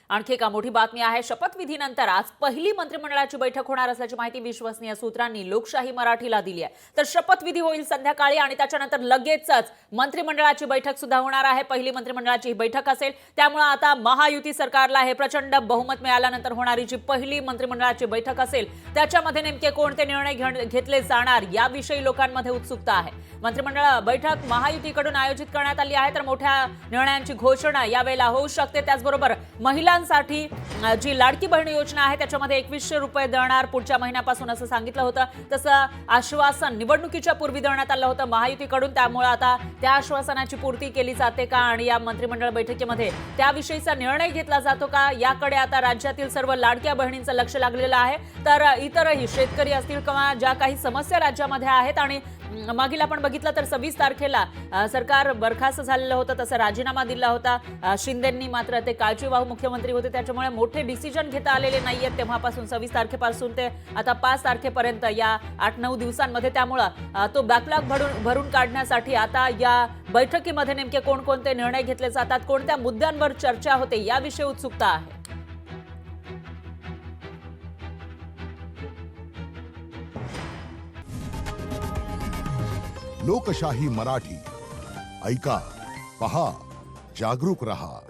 आणखी एक मोठी बातमी आहे। शपथविधीनंतर आज पहिली मंत्रिमंडळाची बैठक होणार असल्याची माहिती विश्वसनीय सूत्रांनी लोकशाही मराठीला दिली आहे। तर शपथविधी होईल संध्याकाळी आणि त्याच्यानंतर लगेचच मंत्रिमंडळाची बैठक सुद्धा होणार आहे। पहिली मंत्रिमंडळाची बैठक असेल, त्यामुळे आता महायुती सरकारला हे प्रचंड बहुमत मिळाल्यानंतर होणारी जी पहिली मंत्रिमंडळाची बैठक असेल, त्याच्यामध्ये नेमके कोणते निर्णय घेतले जाणार याविषयी लोकांमध्ये उत्सुकता आहे। मंत्रिमंडळ बैठक महायुतीकडून आयोजित करण्यात आली आहे, तर मोठ्या निर्णयांची घोषणा यावेळेला होऊ शकते। त्याचबरोबर महिलांसाठी जी लाडकी बहीण योजना आहे त्याच्यामध्ये 2100 रुपये देणार पुढच्या महिन्यापासून असं सांगितलं होतं। तसं आश्वासन निवडणुकीच्या पूर्वी देण्यात आलं होतं महायुतीकडून, त्यामुळे आता त्या आश्वासनाची पूर्ती केली जाते का आणि या मंत्रिमंडळ बैठकीमध्ये त्याविषयीचा निर्णय घेतला जातो का, याकडे आता राज्यातील सर्व लाडक्या बहिणींचं लक्ष लागलेलं आहे। तर इतरही शेतकरी असतील किंवा ज्या काही समस्या राज्यामध्ये आहेत, आणि मागील आपण बघितलं तर 26 तारखेला सरकार बरखास्त झालेलं होतं, तसं राजीनामा दिला होता शिंदेंनी, मात्र ते काळजीवाहू मुख्यमंत्री होते, त्याच्यामुळे मोठे डिसिजन घेता आलेले नाहीयेत तेव्हापासून 26 तारखेपासून ते आता 5 तारखेपर्यंत या 8-9 दिवसांमध्ये। त्यामुळे तो बॅकलॉग भरून काढण्यासाठी आता या बैठकीमध्ये नेमके कोणकोणते निर्णय घेतले जातात, कोणत्या मुद्द्यांवर चर्चा होते याविषयी उत्सुकता आहे। लोकशाही मराठी ऐका, पहा, जागरूक रहा।